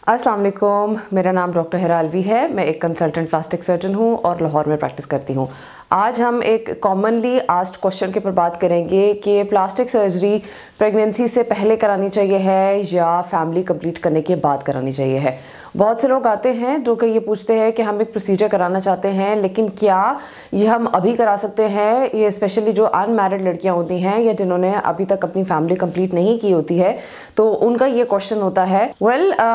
अस्सलाम वालेकुम, मेरा नाम डॉक्टर हिरा अलवी है। मैं एक कंसल्टेंट प्लास्टिक सर्जन हूँ और लाहौर में प्रैक्टिस करती हूँ। आज हम एक कॉमनली आस्क्ड क्वेश्चन के ऊपर बात करेंगे कि प्लास्टिक सर्जरी प्रेगनेंसी से पहले करानी चाहिए है या फैमिली कंप्लीट करने के बाद करानी चाहिए है। बहुत से लोग आते हैं जो कि ये पूछते हैं कि हम एक प्रोसीजर कराना चाहते हैं, लेकिन क्या ये हम अभी करा सकते हैं। ये स्पेशली जो अनमैरिड लड़कियां होती हैं या जिन्होंने अभी तक अपनी फैमिली कंप्लीट नहीं की होती है, तो उनका ये क्वेश्चन होता है।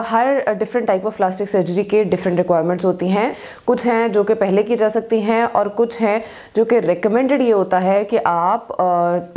हर different type of plastic surgery के डिफरेंट रिक्वायरमेंट्स होती हैं। कुछ हैं जो कि पहले की जा सकती हैं और कुछ हैं जो कि रिकमेंडेड ये होता है कि आप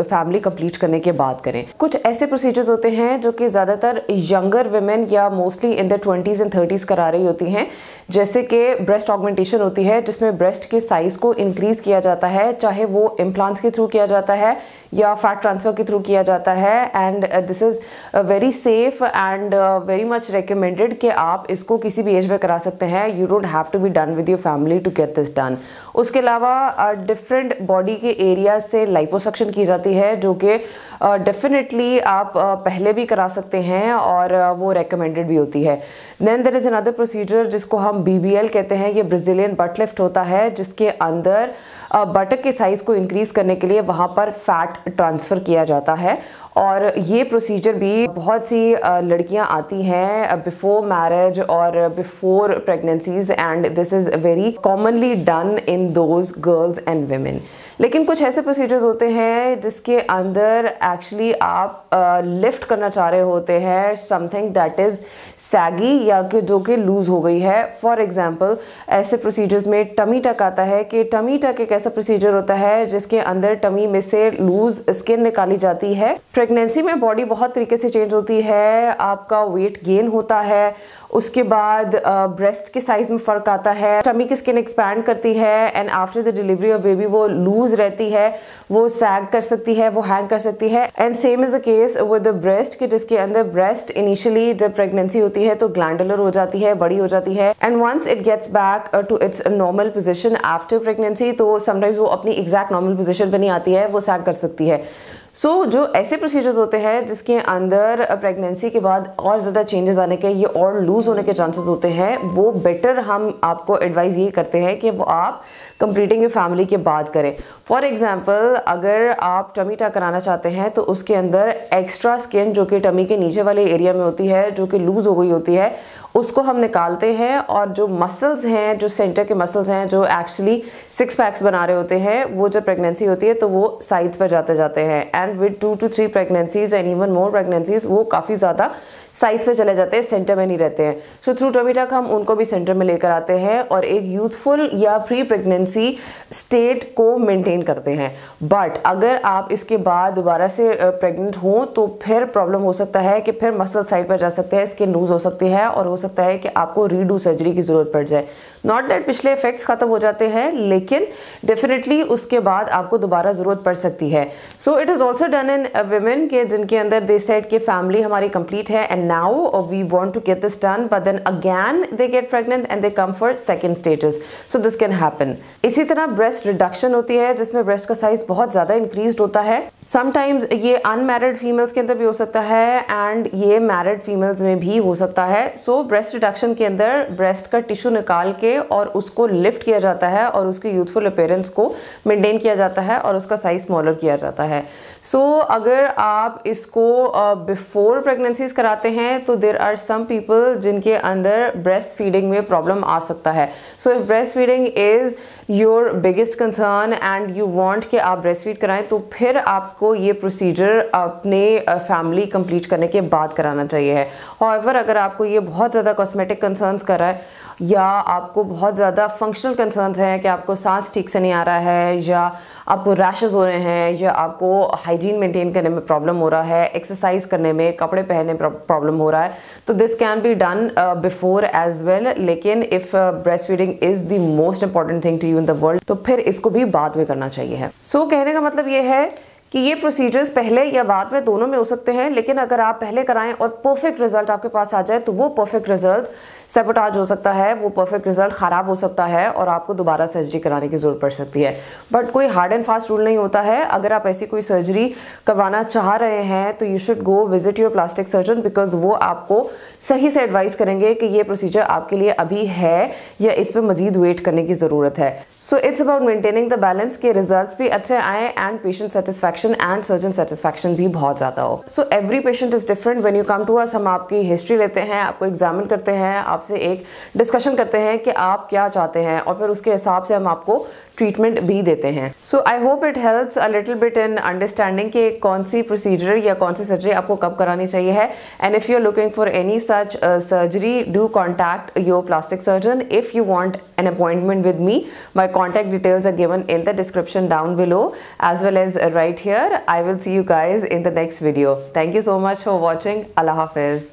फैमिली कंप्लीट करने के बाद करें। कुछ ऐसे प्रोसीजर्स होते हैं जो कि ज़्यादातर यंगर वुमेन या mostly in the 20s and 30s करा रही होती हैं, जैसे कि ब्रेस्ट ऑगमेंटेशन होती है, जिसमें ब्रेस्ट के साइज को इंक्रीज किया जाता है, चाहे वो इम्प्लांट्स के थ्रू किया जाता है या फैट ट्रांसफर के थ्रू किया जाता है। And this is very safe and very much recommended कि आप इसको किसी भी एज में करा सकते हैं। You don't have to be done with your family to get this done. उसके अलावा डिफरेंट बॉडी के एरिया से लाइपोसक्शन की जाती है, जो कि डेफिनेटली आप पहले भी करा सकते हैं और वो रेकमेंडेड भी होती है। Then there is another procedure जिसको हम BBL कहते हैं। ये ब्राज़ीलियन बट लिफ्ट होता है, जिसके अंदर बटक के साइज़ को इंक्रीज़ करने के लिए वहाँ पर फैट ट्रांसफ़र किया जाता है। और ये प्रोसीजर भी बहुत सी लड़कियां आती हैं बिफोर मैरिज और before pregnancies, and this is very commonly done in those girls and women. लेकिन कुछ ऐसे प्रोसीजर्स होते हैं जिसके अंदर एक्चुअली आप लिफ्ट करना चाह रहे होते हैं समथिंग दैट इज़ सैगी या कि जो कि लूज़ हो गई है। फॉर एग्जांपल ऐसे प्रोसीजर्स में टमी टक आता है कि टमी टक एक ऐसा प्रोसीजर होता है जिसके अंदर टमी में से लूज़ स्किन निकाली जाती है। प्रेगनेंसी में बॉडी बहुत तरीके से चेंज होती है, आपका वेट गेन होता है, उसके बाद ब्रेस्ट के साइज में फ़र्क आता है, टमी की स्किन एक्सपैंड करती है, and after the delivery of baby वो लूज रहती है, वो सैग कर सकती है, वो हैंग कर सकती है। And same is the case with the breast कि जिसके अंदर ब्रेस्ट इनिशियली जब प्रेगनेंसी होती है तो ग्लैंडुलर हो जाती है, बड़ी हो जाती है, and once it gets back to its normal position after pregnancy, तो समटाइम्स वो अपनी एग्जैक्ट नॉर्मल पोजिशन पर नहीं आती है, वो सैग कर सकती है। जो ऐसे प्रोसीजर्स होते हैं जिसके अंदर प्रेगनेंसी के बाद और ज़्यादा चेंजेस आने के, ये और लूज़ होने के चांसेस होते हैं, वो बेटर हम आपको एडवाइस ये करते हैं कि वो आप कंप्लीटिंग योर फैमिली के बाद करें। फॉर एग्जांपल अगर आप टमी टक कराना चाहते हैं तो उसके अंदर एक्स्ट्रा स्किन जो कि टमी के नीचे वाले एरिया में होती है, जो कि लूज़ हो गई होती है, उसको हम निकालते हैं, और जो मसल्स हैं, जो सेंटर के मसल्स हैं, जो एक्चुअली 6 पैक्स बना रहे होते हैं, वो जब प्रेगनेंसी होती है तो वो साइड्स पर जाते हैं। And with 2 to 3 pregnancies and even more pregnancies वो काफ़ी ज़्यादा साइड्स पे चले जाते हैं, सेंटर में नहीं रहते हैं। सो थ्रू टमी टक हम उनको भी सेंटर में लेकर आते हैं और एक यूथफुल या प्री प्रेगनेंसी स्टेट को मेंटेन करते हैं। बट अगर आप इसके बाद दोबारा से प्रेग्नेंट हों तो फिर प्रॉब्लम हो सकता है कि फिर मसल साइड पर जा सकते हैं, स्किन लूज हो सकती है और हो सकता है कि आपको रीडू सर्जरी की ज़रूरत पड़ जाए। नॉट दैट पिछले इफेक्ट्स खत्म हो जाते हैं, लेकिन डेफिनेटली उसके बाद आपको दोबारा ज़रूरत पड़ सकती है। So it is also done in women के जिनके अंदर दे सेड कि फैमिली हमारी कंप्लीट है and now we want to get this done, but then again they get pregnant and they come for second stages, so this can happen. इसी तरह breast reduction होती है जिसमें ब्रेस्ट का size बहुत ज़्यादा इंक्रीज होता है। समटाइम्स ये अनमैरिड फीमेल्स के अंदर भी हो सकता है एंड ये मैरिड फीमेल्स में भी हो सकता है। सो ब्रेस्ट रिडक्शन के अंदर ब्रेस्ट का टिश्यू निकाल के और उसको लिफ्ट किया जाता है और उसकी यूथफुल अपीयरेंस को मेंटेन किया जाता है और उसका साइज स्मॉलर किया जाता है। सो अगर आप इसको बिफोर प्रेगनेंसीज कराते हैं तो देयर आर सम पीपल जिनके अंदर ब्रेस्ट फीडिंग में प्रॉब्लम आ सकता है। So if breast feeding is your biggest concern and you want कि आप ब्रेस्ट फीड कराएं, तो फिर आपको ये प्रोसीजर अपने फैमिली कंप्लीट करने के बाद कराना चाहिए है। हाउएवर अगर आपको ये बहुत ज़्यादा कॉस्मेटिक कंसर्न्स कर रहा है या आपको बहुत ज़्यादा फंक्शनल कंसर्न्स हैं कि आपको सांस ठीक से नहीं आ रहा है या आपको रैशेस हो रहे हैं या आपको हाइजीन मेंटेन करने में प्रॉब्लम हो रहा है, एक्सरसाइज करने में, कपड़े पहनने में प्रॉब्लम हो रहा है, तो this can be done before as well. लेकिन if breast feeding is the most important thing to you in the world, तो फिर इसको भी बाद में करना चाहिए है। सो कहने का मतलब ये है कि ये प्रोसीजर्स पहले या बाद में दोनों में हो सकते हैं, लेकिन अगर आप पहले कराएं और परफेक्ट रिजल्ट आपके पास आ जाए तो वो परफेक्ट रिजल्ट सैबोटाज हो सकता है, वो परफेक्ट रिजल्ट ख़राब हो सकता है और आपको दोबारा सर्जरी कराने की ज़रूरत पड़ सकती है। बट कोई हार्ड एंड फास्ट रूल नहीं होता है। अगर आप ऐसी कोई सर्जरी करवाना चाह रहे हैं तो you should go visit your plastic surgeon, because वो आपको सही से एडवाइस करेंगे कि ये प्रोसीजर आपके लिए अभी है या इस पर मजीद वेट करने की ज़रूरत है। So it's about maintaining the balance के रिजल्ट्स भी अच्छे आए and patient satisfaction and surgeon satisfaction भी बहुत ज़्यादा हो। So every patient is different. When you come to us, हम आपकी हिस्ट्री लेते हैं, आपको एग्जामिन करते हैं, आपसे एक डिस्कशन करते हैं कि आप क्या चाहते हैं और फिर उसके हिसाब से हम आपको ट्रीटमेंट भी देते हैं। So I hope it helps a little bit in understanding कि कौन सी प्रोसीजर या कौन सी सर्जरी आपको कब करानी चाहिए है। And if you are looking for any such surgery, do contact your plastic surgeon. If you want an appointment with me, my contact details are given in the description down below as well as right here. I will see you guys in the next video. Thank you so much for watching. Allah Hafiz.